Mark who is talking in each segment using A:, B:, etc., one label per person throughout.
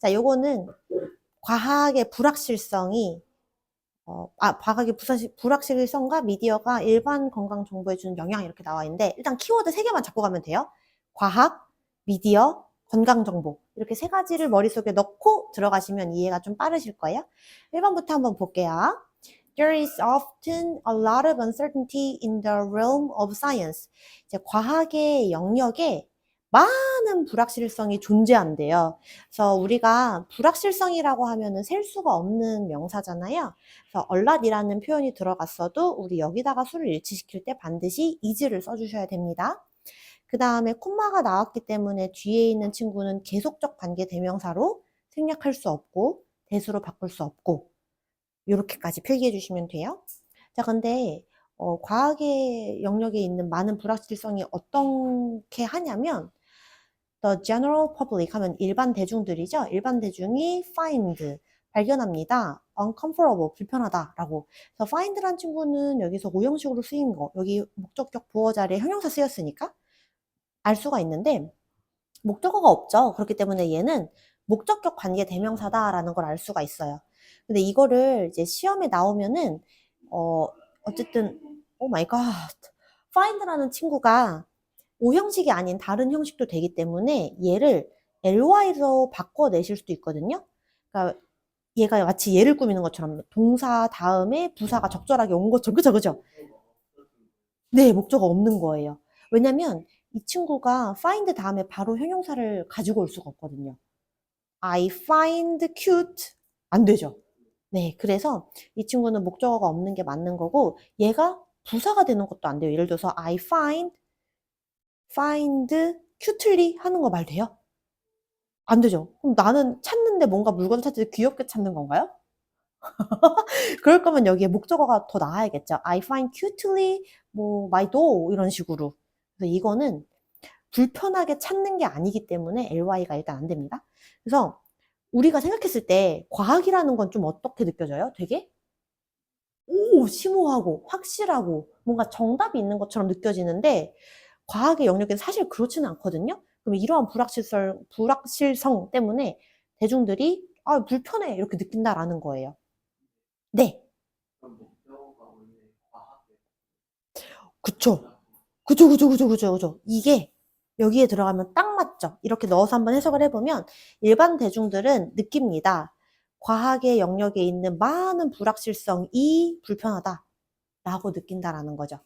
A: 자, 요거는 과학의 불확실성이 과학의 불확실성과 미디어가 일반 건강 정보에 주는 영향 이렇게 나와 있는데 일단 키워드 3개만 잡고 가면 돼요. 과학, 미디어, 건강 정보 이렇게 3가지를 머릿속에 넣고 들어가시면 이해가 좀 빠르실 거예요. 1번부터 한번 볼게요. There is often a lot of uncertainty in the realm of science. 이제 과학의 영역에 많은 불확실성이 존재한대요. 그래서 우리가 불확실성이라고 하면은 셀 수가 없는 명사잖아요. 그래서 alot이라는 표현이 들어갔어도 우리 여기다가 수를 일치시킬 때 반드시 is를 써주셔야 됩니다. 그 다음에 콤마가 나왔기 때문에 뒤에 있는 친구는 계속적 관계 대명사로 생략할 수 없고 대수로 바꿀 수 없고 이렇게까지 필기해 주시면 돼요. 자, 근데 과학의 영역에 있는 많은 불확실성이 어떻게 하냐면 the general public 하면 일반 대중들이죠. 일반 대중이 find 발견합니다. uncomfortable 불편하다라고. 그래서 find란 친구는 여기서 오형식으로 쓰인 거 여기 목적격 보어 자리에 형용사 쓰였으니까 알 수가 있는데 목적어가 없죠. 그렇기 때문에 얘는 목적격 관계 대명사다라는 걸 알 수가 있어요. 근데 이거를 이제 시험에 나오면은 어쨌든 오 마이 갓 find라는 친구가 오형식이 아닌 다른 형식도 되기 때문에 얘를 ly로 바꿔내실 수도 있거든요. 그러니까 얘가 마치 얘를 꾸미는 것처럼 동사 다음에 부사가 적절하게 온 것처럼 그죠 그죠? 네, 목적어 없는 거예요. 왜냐면 이 친구가 find 다음에 바로 형용사를 가지고 올 수가 없거든요. I find cute 안 되죠. 네, 그래서 이 친구는 목적어가 없는 게 맞는 거고 얘가 부사가 되는 것도 안 돼요. 예를 들어서 I find cutely 하는 거 말 돼요? 안 되죠. 그럼 나는 찾는데 뭔가 물건 찾을 때 귀엽게 찾는 건가요? 그럴 거면 여기에 목적어가 더 나와야겠죠. I find cutely 뭐 my dog 이런 식으로. 그래서 이거는 불편하게 찾는 게 아니기 때문에 ly가 일단 안 됩니다. 그래서 우리가 생각했을 때 과학이라는 건 좀 어떻게 느껴져요? 되게 심오하고 확실하고 뭔가 정답이 있는 것처럼 느껴지는데 과학의 영역에는 사실 그렇지는 않거든요. 그럼 이러한 불확실성 때문에 대중들이 불편해 이렇게 느낀다라는 거예요. 네. 그쵸. 그죠. 이게 여기에 들어가면 딱 맞죠. 이렇게 넣어서 한번 해석을 해보면 일반 대중들은 느낍니다. 과학의 영역에 있는 많은 불확실성이 불편하다 라고 느낀다라는 거죠.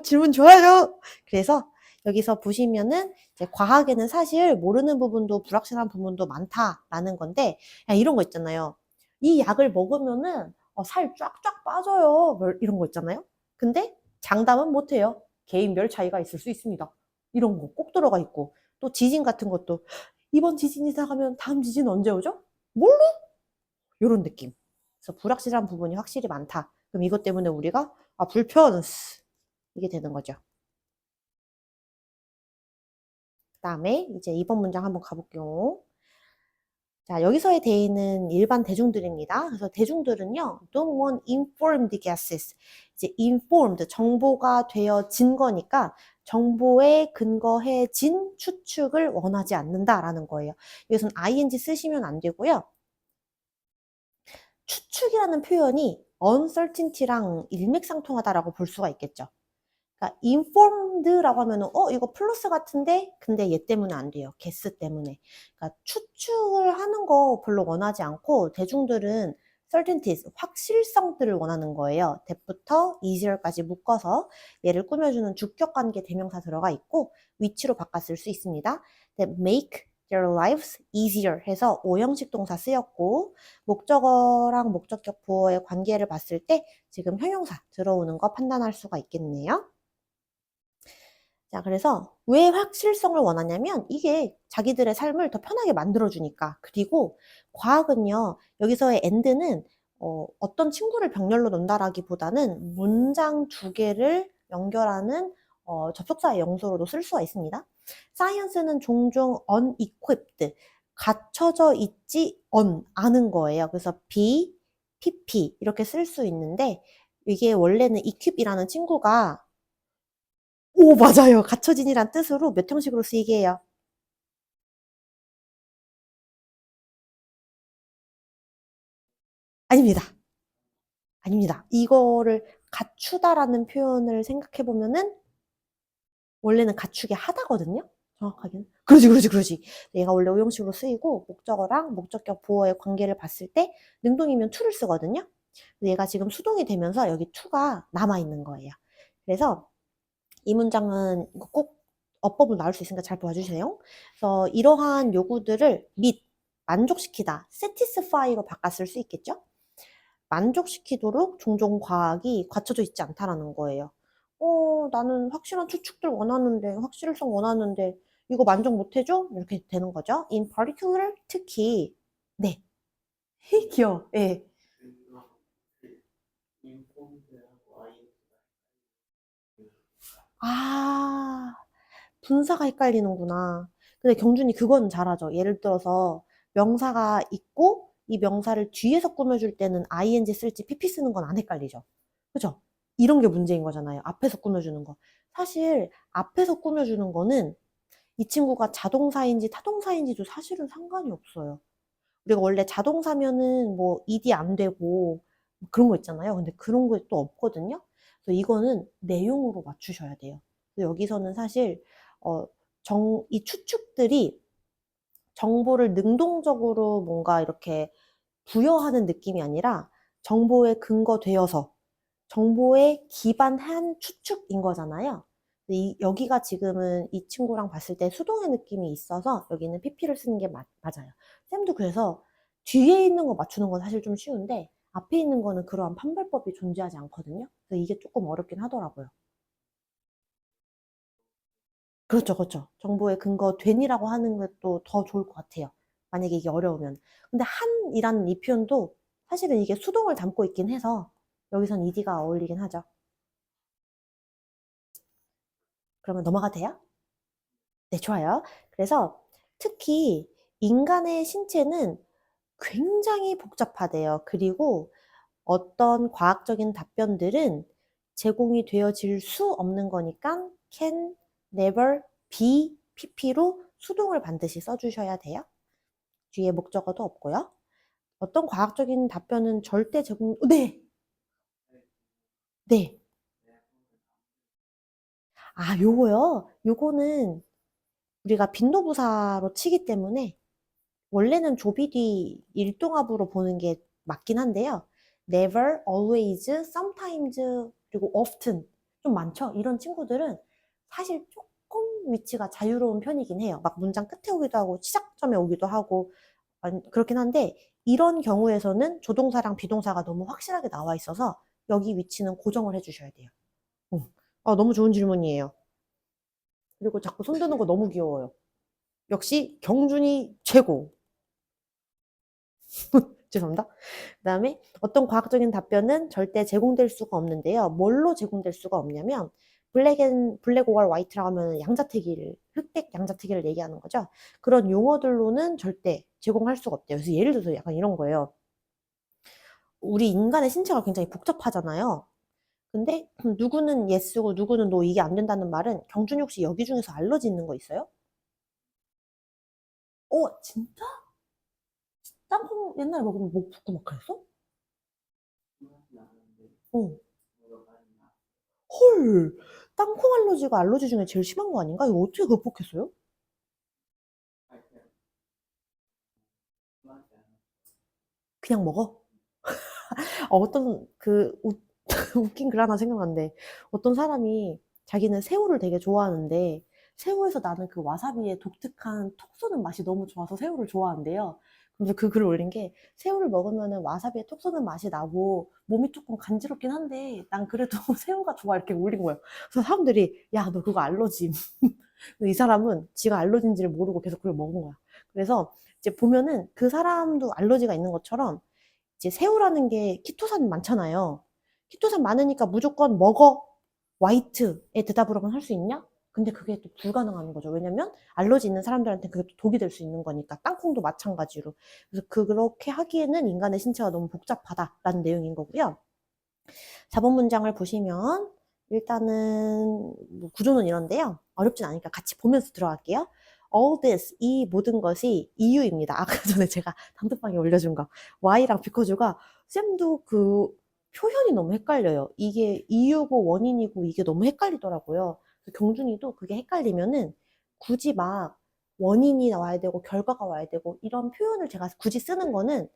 A: 질문 좋아요. 그래서 여기서 보시면은 이제 과학에는 사실 모르는 부분도 불확실한 부분도 많다라는 건데 그냥 이런 거 있잖아요. 이 약을 먹으면은 살 쫙쫙 빠져요. 뭐 이런 거 있잖아요. 근데 장담은 못해요. 개인별 차이가 있을 수 있습니다. 이런 거 꼭 들어가 있고 또 지진 같은 것도 이번 지진이 나가면 다음 지진 언제 오죠? 몰라. 이런 느낌. 그래서 불확실한 부분이 확실히 많다. 그럼 이것 때문에 우리가 불편 이게 되는 거죠. 그다음에 이제 2번 문장 한번 가볼게요. 자, 여기서의 대의는 일반 대중들입니다. 그래서 대중들은요, don't want informed guesses. 이제 informed, 정보가 되어진 거니까 정보에 근거해진 추측을 원하지 않는다라는 거예요. 여기서는 ing 쓰시면 안 되고요. 추측이라는 표현이 uncertainty랑 일맥상통하다라고 볼 수가 있겠죠. 그러니까 informed라고 하면은 이거 플러스 같은데 근데 얘 때문에 안 돼요. guess 때문에. 그러니까 추측을 하는 거 별로 원하지 않고 대중들은 certainties, 확실성들을 원하는 거예요. that부터 easier까지 묶어서 얘를 꾸며주는 주격관계 대명사 들어가 있고 위치로 바꿨을 수 있습니다. that make their lives easier 해서 오형식 동사 쓰였고 목적어랑 목적격 보어의 관계를 봤을 때 지금 형용사 들어오는 거 판단할 수가 있겠네요. 자, 그래서 왜 확실성을 원하냐면 이게 자기들의 삶을 더 편하게 만들어주니까. 그리고 과학은요, 여기서의 and는 어떤 친구를 병렬로 놓는다라기보다는 문장 2개를 연결하는 접속사의 영소로도 쓸 수가 있습니다. science는 종종 unequipped, 갖춰져 있지 않은 거예요. 그래서 be, pp 이렇게 쓸 수 있는데 이게 원래는 equip이라는 친구가 맞아요. 갖춰진이란 뜻으로 몇 형식으로 쓰이게 해요? 아닙니다. 아닙니다. 이거를 갖추다라는 표현을 생각해 보면은 원래는 갖추게 하다거든요. 정확하게는. 그러지. 얘가 원래 오형식으로 쓰이고 목적어랑 목적격 보어의 관계를 봤을 때 능동이면 to를 쓰거든요. 얘가 지금 수동이 되면서 여기 to가 남아있는 거예요. 그래서 이 문장은 꼭 어법으로 나올 수 있으니까 잘 봐주세요. 그래서 이러한 요구들을 meet, 만족시키다, satisfy로 바꿨을 수 있겠죠? 만족시키도록 종종 과학이 갖춰져 있지 않다라는 거예요. 나는 확실한 추측들 원하는데, 확실성 원하는데, 이거 만족 못 해줘? 이렇게 되는 거죠. In particular, 특히, 네. 귀여워. 예. 아, 분사가 헷갈리는구나. 근데 경준이 그건 잘하죠. 예를 들어서 명사가 있고 이 명사를 뒤에서 꾸며줄 때는 ing 쓸지 pp 쓰는 건 안 헷갈리죠. 그죠? 이런 게 문제인 거잖아요. 앞에서 꾸며주는 거. 사실 앞에서 꾸며주는 거는 이 친구가 자동사인지 타동사인지도 사실은 상관이 없어요. 우리가 원래 자동사면은 뭐 ed 안 되고 그런 거 있잖아요. 근데 그런 거 또 없거든요. 그래서 이거는 내용으로 맞추셔야 돼요. 그래서 여기서는 사실 어, 이 추측들이 정보를 능동적으로 뭔가 이렇게 부여하는 느낌이 아니라 정보에 근거되어서 정보에 기반한 추측인 거잖아요. 여기가 지금은 이 친구랑 봤을 때 수동의 느낌이 있어서 여기는 PP를 쓰는 게 맞아요. 쌤도 그래서 뒤에 있는 거 맞추는 건 사실 좀 쉬운데 앞에 있는 거는 그러한 판별법이 존재하지 않거든요. 그래서 이게 조금 어렵긴 하더라고요. 그렇죠. 정보에 근거된이라고 하는 것도 더 좋을 것 같아요. 만약에 이게 어려우면. 근데 한이라는 이 표현도 사실은 이게 수동을 담고 있긴 해서 여기선 ed가 어울리긴 하죠. 그러면 넘어가도 돼요? 네, 좋아요. 그래서 특히 인간의 신체는 굉장히 복잡하대요. 그리고 어떤 과학적인 답변들은 제공이 되어질 수 없는 거니까 can never be pp로 수동을 반드시 써주셔야 돼요. 뒤에 목적어도 없고요. 어떤 과학적인 답변은 절대 제공, 네! 네. 아, 요거요? 요거는 우리가 빈도부사로 치기 때문에 원래는 조비디 일동합으로 보는 게 맞긴 한데요. never, always, sometimes, 그리고 often 좀 많죠? 이런 친구들은 사실 조금 위치가 자유로운 편이긴 해요. 막 문장 끝에 오기도 하고 시작점에 오기도 하고 그렇긴 한데 이런 경우에서는 조동사랑 비동사가 너무 확실하게 나와 있어서 여기 위치는 고정을 해주셔야 돼요. 너무 좋은 질문이에요. 그리고 자꾸 손드는 거 너무 귀여워요. 역시 경준이 최고. 죄송합니다. 그 다음에 어떤 과학적인 답변은 절대 제공될 수가 없는데요. 뭘로 제공될 수가 없냐면 블랙 오월 화이트라고 하면 양자택일, 흑백 양자택일을 얘기하는 거죠. 그런 용어들로는 절대 제공할 수가 없대요. 그래서 예를 들어서 약간 이런 거예요. 우리 인간의 신체가 굉장히 복잡하잖아요. 근데 누구는 예스고 누구는 노 이게 안 된다는 말은 경준이 혹시 여기 중에서 알러지 있는 거 있어요? 진짜? 땅콩 옛날에 먹으면 목 붓고 막 그랬어? 어. 헐, 땅콩 알러지가 알러지 중에 제일 심한 거 아닌가? 이거 어떻게 극복했어요? 그냥 먹어? 어떤 웃긴 글 하나 생각났는데 어떤 사람이 자기는 새우를 되게 좋아하는데 새우에서 나는 그 와사비의 독특한 톡 쏘는 맛이 너무 좋아서 새우를 좋아한대요. 그래서 그 글을 올린 게 새우를 먹으면 와사비의 톡 쏘는 맛이 나고 몸이 조금 간지럽긴 한데 난 그래도 새우가 좋아 이렇게 올린 거예요. 그래서 사람들이 야, 너 그거 알러지. 이 사람은 지가 알러지인지를 모르고 계속 그걸 먹은 거야. 그래서 이제 보면은 그 사람도 알러지가 있는 것처럼 이제 새우라는 게 키토산 많잖아요. 키토산 많으니까 무조건 먹어. 화이트의 대답으로만 할 수 있냐? 근데 그게 또 불가능한 거죠. 왜냐면 알러지 있는 사람들한테 그게 또 독이 될 수 있는 거니까. 땅콩도 마찬가지로. 그래서 그렇게 하기에는 인간의 신체가 너무 복잡하다라는 내용인 거고요. 4번 문장을 보시면 일단은 뭐 구조는 이런데요. 어렵진 않으니까 같이 보면서 들어갈게요. All this, 이 모든 것이 이유입니다. 아까 전에 제가 단톡방에 올려준 거. Y랑 비커주가 쌤도 그 표현이 너무 헷갈려요. 이게 이유고 원인이고 이게 너무 헷갈리더라고요. 경준이도 그게 헷갈리면은 굳이 막 원인이 나와야 되고 결과가 와야 되고 이런 표현을 제가 굳이 쓰는 거는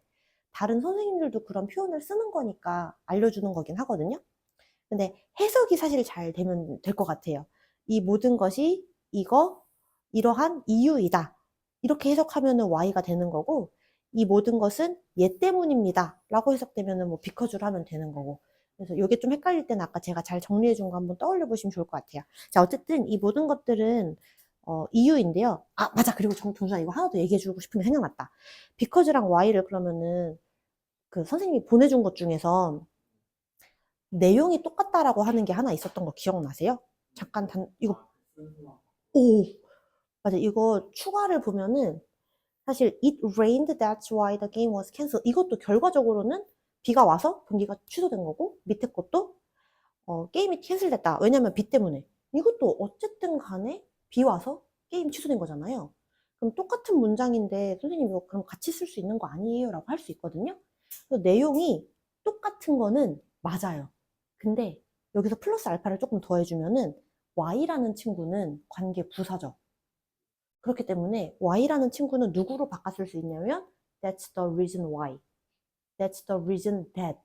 A: 다른 선생님들도 그런 표현을 쓰는 거니까 알려주는 거긴 하거든요. 근데 해석이 사실 잘 되면 될 것 같아요. 이 모든 것이 이러한 이유이다. 이렇게 해석하면은 Y가 되는 거고, 이 모든 것은 얘 때문입니다. 라고 해석되면은 뭐 비커즈로 하면 되는 거고. 그래서 이게 좀 헷갈릴 때는 아까 제가 잘 정리해 준 거 한번 떠올려 보시면 좋을 것 같아요. 자, 어쨌든 이 모든 것들은 이유인데요. 아, 맞아. 그리고 정준아 이거 하나 더 얘기해 주고 싶은 게 생각났다. 비커즈랑 Y를 그러면은 그 선생님이 보내준 것 중에서 내용이 똑같다라고 하는 게 하나 있었던 거 기억나세요? 잠깐 이거 오 맞아 이거 추가를 보면은 사실 it rained that's why the game was cancelled 이것도 결과적으로는 비가 와서 경기가 취소된 거고 밑에 것도 게임이 캔슬됐다 왜냐면 비 때문에 이것도 어쨌든 간에 비 와서 게임 취소된 거잖아요. 그럼 똑같은 문장인데 선생님 이거 그럼 같이 쓸 수 있는 거 아니에요? 라고 할 수 있거든요. 그래서 내용이 똑같은 거는 맞아요. 근데 여기서 플러스 알파를 조금 더해주면은 y라는 친구는 관계 부사죠. 그렇기 때문에 y라는 친구는 누구로 바꿔 쓸 수 있냐면 that's the reason why, that's the reason that,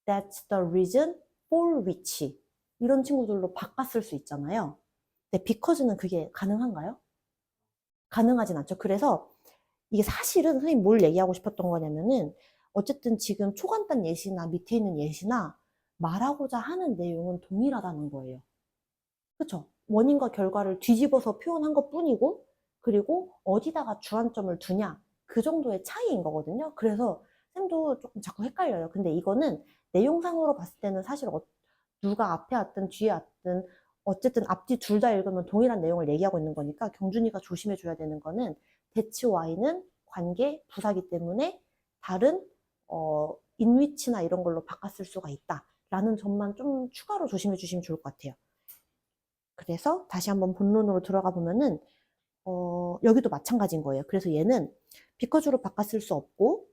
A: that's the reason for which 이런 친구들로 바꿔 쓸 수 있잖아요. 근데 because는 그게 가능한가요? 가능하진 않죠. 그래서 이게 사실은 선생님 뭘 얘기하고 싶었던 거냐면은 어쨌든 지금 초간단 예시나 밑에 있는 예시나 말하고자 하는 내용은 동일하다는 거예요. 그쵸? 원인과 결과를 뒤집어서 표현한 것 뿐이고 그리고 어디다가 주안점을 두냐 그 정도의 차이인 거거든요. 그래서 쌤도 조금 자꾸 헷갈려요. 근데 이거는 내용상으로 봤을 때는 사실 누가 앞에 왔든 뒤에 왔든 어쨌든 앞뒤 둘 다 읽으면 동일한 내용을 얘기하고 있는 거니까 경준이가 조심해 줘야 되는 거는 대치 Y는 관계 부사기 때문에 다른 인위치나 이런 걸로 바꿨을 수가 있다라는 점만 좀 추가로 조심해 주시면 좋을 것 같아요. 그래서 다시 한번 본론으로 들어가 보면은 여기도 마찬가지인 거예요. 그래서 얘는 because로 바꿨을 수 없고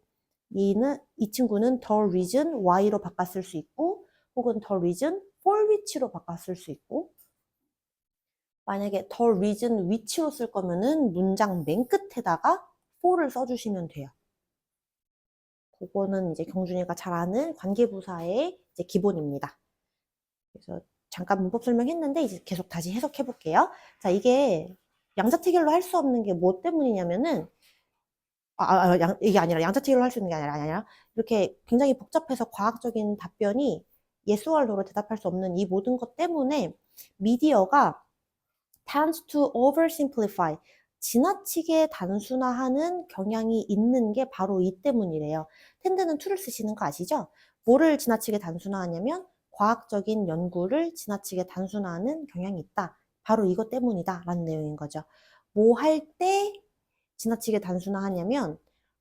A: 이 친구는 the reason why로 바꿨을 수 있고 혹은 the reason for which로 바꿨을 수 있고 만약에 the reason which로 쓸 거면은 문장 맨 끝에다가 for를 써주시면 돼요. 그거는 이제 경준이가 잘 아는 관계부사의 이제 기본입니다. 그래서 잠깐 문법 설명했는데 이제 계속 다시 해석해 볼게요. 자, 이게 양자택일로 할 수 없는 게 뭐 때문이냐면은 이게 아니라 양자택일로 할 수 있는 게 아니라 이렇게 굉장히 복잡해서 과학적인 답변이 yes or no로 대답할 수 없는 이 모든 것 때문에 미디어가 tends to oversimplify 지나치게 단순화하는 경향이 있는 게 바로 이 때문이래요. tend는 to를 쓰시는 거 아시죠? 뭐를 지나치게 단순화하냐면 과학적인 연구를 지나치게 단순화하는 경향이 있다. 바로 이것 때문이다 라는 내용인 거죠. 뭐 할 때 지나치게 단순화하냐면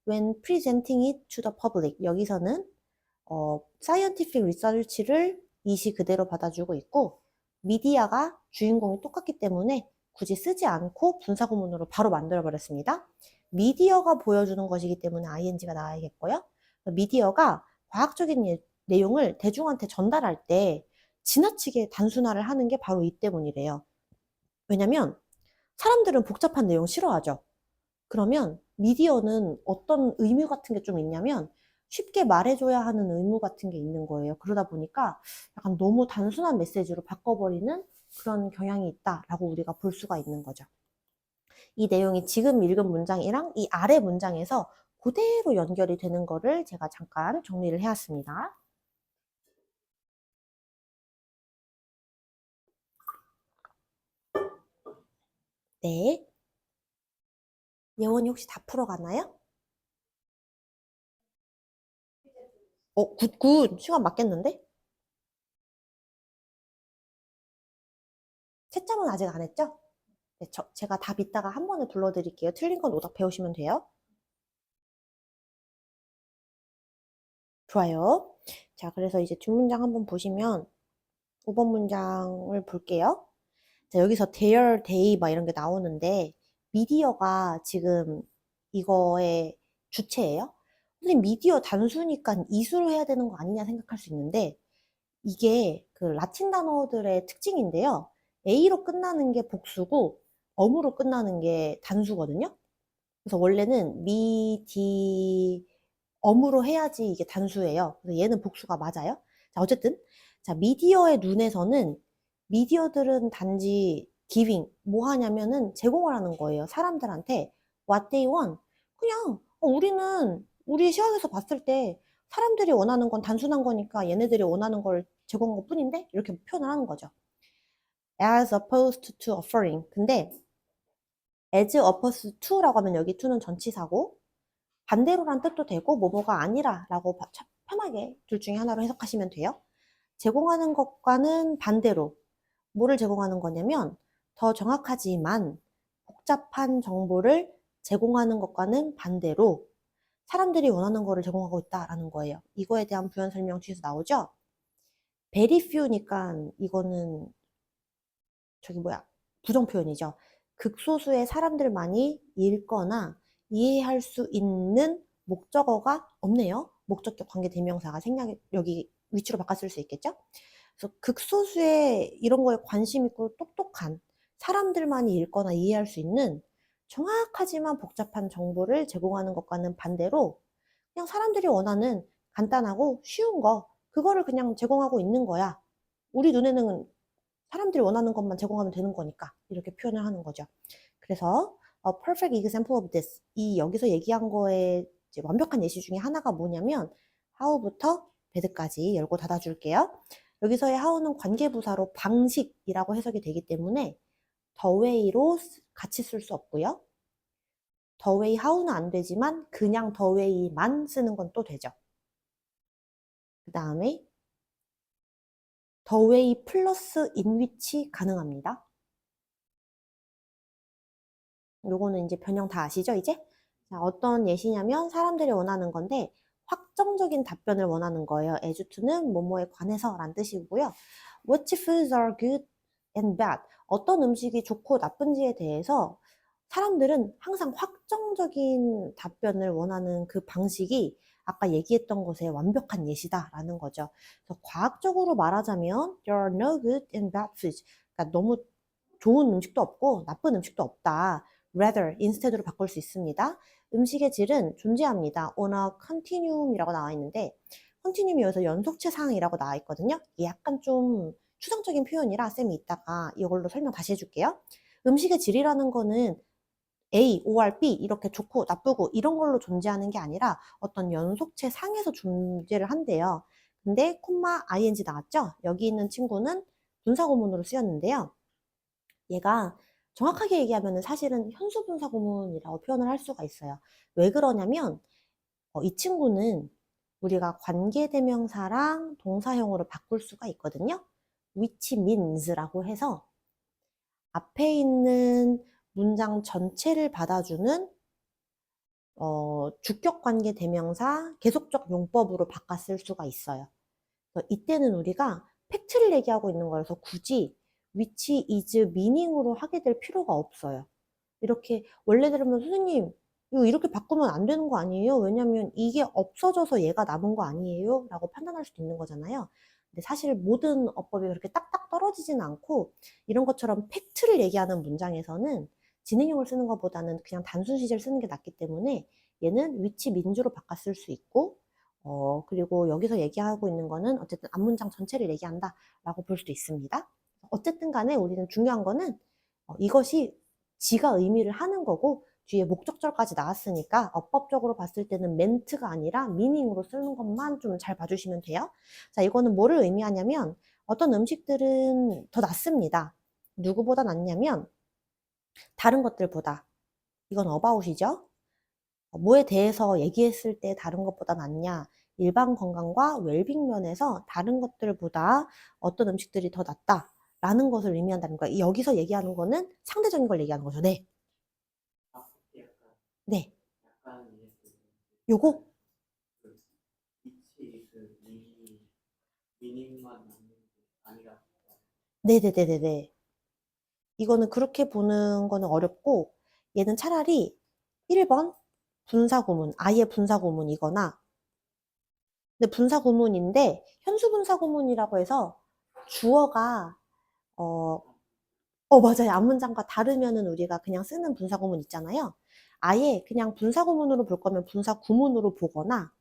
A: when presenting it to the public 여기서는 scientific research를 이시 그대로 받아주고 있고 미디어가 주인공이 똑같기 때문에 굳이 쓰지 않고 분사구문으로 바로 만들어버렸습니다. 미디어가 보여주는 것이기 때문에 ing가 나와야겠고요. 미디어가 과학적인 내용을 대중한테 전달할 때 지나치게 단순화를 하는 게 바로 이 때문이래요. 왜냐면 사람들은 복잡한 내용 싫어하죠. 그러면 미디어는 어떤 의무 같은 게 좀 있냐면 쉽게 말해줘야 하는 의무 같은 게 있는 거예요. 그러다 보니까 약간 너무 단순한 메시지로 바꿔버리는 그런 경향이 있다라고 우리가 볼 수가 있는 거죠. 이 내용이 지금 읽은 문장이랑 이 아래 문장에서 그대로 연결이 되는 거를 제가 잠깐 정리를 해왔습니다. 네. 예원이 혹시 다 풀어가나요? 굿. 시간 맞겠는데? 채점은 아직 안 했죠? 네, 제가 답 이따가 한 번에 불러드릴게요. 틀린 건 오답 배우시면 돼요. 좋아요. 자, 그래서 이제 뒷문장 한번 보시면 5번 문장을 볼게요. 자, 여기서 their, they 막 이런 게 나오는데 미디어가 지금 이거의 주체예요. 선생님 미디어 단수니까 이수로 해야 되는 거 아니냐 생각할 수 있는데 이게 그 라틴 단어들의 특징인데요. A로 끝나는 게 복수고 엄으로 끝나는 게 단수거든요. 그래서 원래는 미, 디, 엄으로 해야지 이게 단수예요. 그래서 얘는 복수가 맞아요. 자, 어쨌든 자, 미디어의 눈에서는 미디어들은 단지 giving 뭐 하냐면은 제공을 하는 거예요. 사람들한테 what they want. 그냥 우리는 우리 시각에서 봤을 때 사람들이 원하는 건 단순한 거니까 얘네들이 원하는 걸 제공한 것 뿐인데 이렇게 표현을 하는 거죠. as opposed to offering. 근데 as opposed to라고 하면 여기 to는 전치사고 반대로란 뜻도 되고 뭐뭐가 아니라라고 편하게 둘 중에 하나로 해석하시면 돼요. 제공하는 것과는 반대로 뭐를 제공하는 거냐면 더 정확하지만 복잡한 정보를 제공하는 것과는 반대로 사람들이 원하는 거를 제공하고 있다라는 거예요. 이거에 대한 부연 설명 뒤에서 나오죠? very few니까 이거는 저기 뭐야 부정 표현이죠. 극소수의 사람들만이 읽거나 이해할 수 있는 목적어가 없네요. 목적격 관계 대명사가 여기 위치로 바꿨을 수 있겠죠? 그래서 극소수의 이런 거에 관심 있고 똑똑한 사람들만이 읽거나 이해할 수 있는 정확하지만 복잡한 정보를 제공하는 것과는 반대로 그냥 사람들이 원하는 간단하고 쉬운 거 그거를 그냥 제공하고 있는 거야. 우리 눈에는 사람들이 원하는 것만 제공하면 되는 거니까 이렇게 표현을 하는 거죠. 그래서 a perfect example of this 이 여기서 얘기한 거에 이제 완벽한 예시 중에 하나가 뭐냐면 how부터 bed까지 열고 닫아 줄게요. 여기서의 how는 관계부사로 방식이라고 해석이 되기 때문에 the way로 같이 쓸 수 없고요. the way how는 안 되지만 그냥 the way만 쓰는 건 또 되죠. 그 다음에 the way 플러스 in which 가능합니다. 요거는 이제 변형 다 아시죠, 이제? 자, 어떤 예시냐면 사람들이 원하는 건데 확정적인 답변을 원하는 거예요. as to는 뭐뭐에 관해서 라는 뜻이고요. What foods are good and bad? 어떤 음식이 좋고 나쁜지에 대해서 사람들은 항상 확정적인 답변을 원하는 그 방식이 아까 얘기했던 것의 완벽한 예시다라는 거죠. 그래서 과학적으로 말하자면 there are no good and bad foods. 그러니까 너무 좋은 음식도 없고 나쁜 음식도 없다. rather, instead로 바꿀 수 있습니다. 음식의 질은 존재합니다. on a continuum이라고 나와 있는데 continuum이 여기서 연속체상이라고 나와 있거든요. 이게 약간 좀 추상적인 표현이라 쌤이 이따가 이걸로 설명 다시 해줄게요. 음식의 질이라는 거는 A, OR, B 이렇게 좋고 나쁘고 이런 걸로 존재하는 게 아니라 어떤 연속체 상에서 존재를 한대요. 근데 콤마 ing 나왔죠? 여기 있는 친구는 분사구문으로 쓰였는데요. 얘가 정확하게 얘기하면 사실은 현수분사구문이라고 표현을 할 수가 있어요. 왜 그러냐면 이 친구는 우리가 관계대명사랑 동사형으로 바꿀 수가 있거든요. which means라고 해서 앞에 있는 문장 전체를 받아주는 주격관계 대명사 계속적 용법으로 바꿨을 수가 있어요. 그래서 이때는 우리가 팩트를 얘기하고 있는 거라서 굳이 which is meaning으로 하게 될 필요가 없어요. 이렇게 원래대로면 선생님 이거 이렇게 바꾸면 안 되는 거 아니에요? 왜냐면 이게 없어져서 얘가 남은 거 아니에요? 라고 판단할 수도 있는 거잖아요. 근데 사실 모든 어법이 그렇게 딱딱 떨어지진 않고 이런 것처럼 팩트를 얘기하는 문장에서는 진행형을 쓰는 것보다는 그냥 단순 시제를 쓰는 게 낫기 때문에 얘는 위치 민주로 바꿨을 수 있고 그리고 여기서 얘기하고 있는 거는 어쨌든 앞문장 전체를 얘기한다 라고 볼 수도 있습니다. 어쨌든 간에 우리는 중요한 거는 이것이 지가 의미를 하는 거고 뒤에 목적절까지 나왔으니까 어법적으로 봤을 때는 멘트가 아니라 미닝으로 쓰는 것만 좀 잘 봐주시면 돼요. 자, 이거는 뭐를 의미하냐면 어떤 음식들은 더 낫습니다. 누구보다 낫냐면 다른 것들보다. 이건 about이죠. 뭐에 대해서 얘기했을 때 다른 것보다 낫냐. 일반 건강과 웰빙 면에서 다른 것들보다 어떤 음식들이 더 낫다라는 것을 의미한다는 거예요. 여기서 얘기하는 거는 상대적인 걸 얘기하는 거죠. 네. 네. 요거? 네네네네네. 이거는 그렇게 보는 거는 어렵고 얘는 차라리 1번 분사구문, 아예 분사구문이거나, 근데 분사구문인데 현수분사구문이라고 해서 주어가 어, 맞아요. 앞문장과 다르면은 우리가 그냥 쓰는 분사구문 있잖아요. 아예 그냥 분사구문으로 볼 거면 분사구문으로 보거나,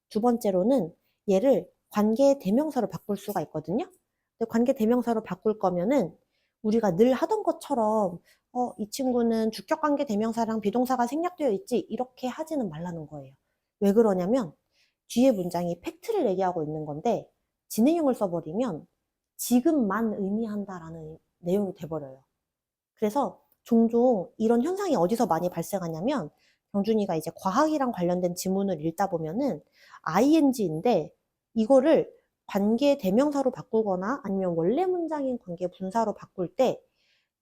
A: 두 번째로는 얘를 관계 대명사로 바꿀 수가 있거든요. 근데 관계 대명사로 바꿀 거면은 우리가 늘 하던 것처럼 이 친구는 주격 관계 대명사랑 비동사가 생략되어 있지, 이렇게 하지는 말라는 거예요. 왜 그러냐면 뒤에 문장이 팩트를 얘기하고 있는 건데 진행형을 써버리면 지금만 의미한다라는 내용이 돼버려요. 그래서 종종 이런 현상이 어디서 많이 발생하냐면, 경준이가 이제 과학이랑 관련된 지문을 읽다 보면은 ing인데 이거를 관계 대명사로 바꾸거나 아니면 원래 문장인 관계 분사로 바꿀 때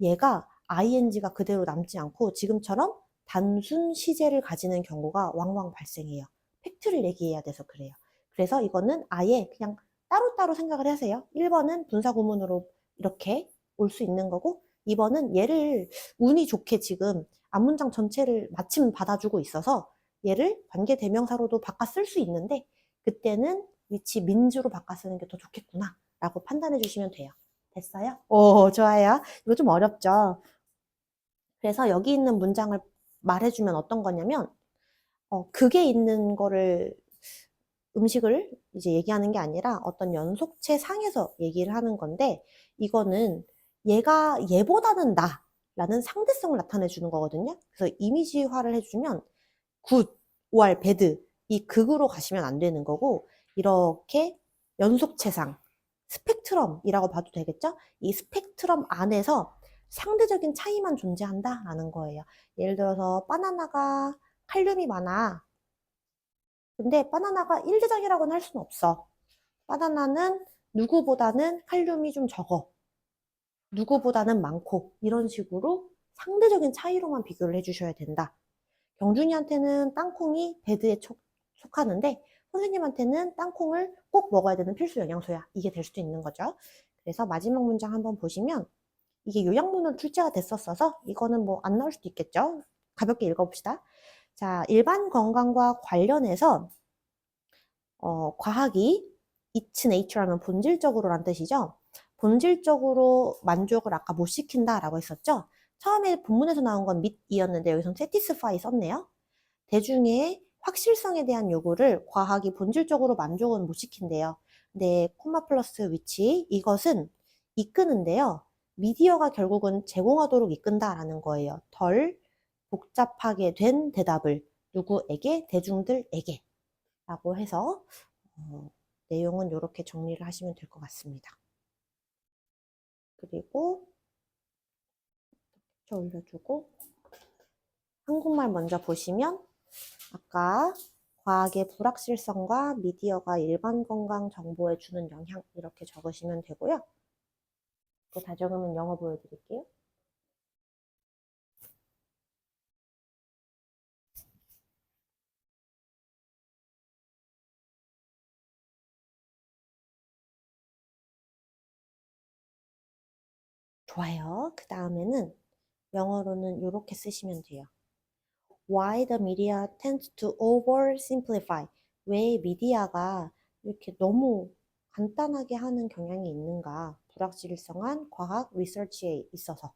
A: 얘가 ing가 그대로 남지 않고 지금처럼 단순 시제를 가지는 경우가 왕왕 발생해요. 팩트를 얘기해야 돼서 그래요. 그래서 이거는 아예 그냥 따로따로 생각을 하세요. 1번은 분사구문으로 이렇게 올 수 있는 거고, 2번은 얘를 운이 좋게 지금 앞문장 전체를 마침 받아주고 있어서 얘를 관계대명사로도 바꿔 쓸 수 있는데 그때는 위치 민주로 바꿔 쓰는 게 더 좋겠구나 라고 판단해 주시면 돼요. 됐어요? 오, 좋아요. 이거 좀 어렵죠? 그래서 여기 있는 문장을 말해주면 어떤 거냐면 그게 있는 거를, 음식을 이제 얘기하는 게 아니라 어떤 연속체 상에서 얘기를 하는 건데, 이거는 얘가 얘보다는 나라는 상대성을 나타내 주는 거거든요. 그래서 이미지화를 해주면 good, or bad 이 극으로 가시면 안 되는 거고, 이렇게 연속체상, 스펙트럼이라고 봐도 되겠죠? 이 스펙트럼 안에서 상대적인 차이만 존재한다라는 거예요. 예를 들어서 바나나가 칼륨이 많아. 근데 바나나가 1대장이라고는 할 수는 없어. 바나나는 누구보다는 칼륨이 좀 적어. 누구보다는 많고. 이런 식으로 상대적인 차이로만 비교를 해주셔야 된다. 경준이한테는 땅콩이 배드에 속하는데 선생님한테는 땅콩을 꼭 먹어야 되는 필수 영양소야. 이게 될 수도 있는 거죠. 그래서 마지막 문장 한번 보시면 이게 요약문으로 출제가 됐었어서 이거는 뭐 안 나올 수도 있겠죠. 가볍게 읽어봅시다. 자, 일반 건강과 관련해서 과학이 it's nature하면 본질적으로란 뜻이죠. 본질적으로 만족을 아까 못 시킨다라고 했었죠. 처음에 본문에서 나온 건 meet이었는데 여기서는 satisfy 썼네요. 대중의 확실성에 대한 요구를 과학이 본질적으로 만족은 못 시킨대요. 근데 콤마 플러스 위치, 이것은 이끄는데요. 미디어가 결국은 제공하도록 이끈다라는 거예요. 덜 복잡하게 된 대답을 누구에게? 대중들에게 라고 해서 내용은 이렇게 정리를 하시면 될 것 같습니다. 그리고 올려주고 한국말 먼저 보시면 아까 과학의 불확실성과 미디어가 일반 건강 정보에 주는 영향 이렇게 적으시면 되고요. 그거 다 적으면 영어 보여드릴게요. 좋아요. 그 다음에는 영어로는 이렇게 쓰시면 돼요. Why the media tends to oversimplify. 왜 미디어가 이렇게 너무 간단하게 하는 경향이 있는가? 불확실성한 과학 리서치에 있어서.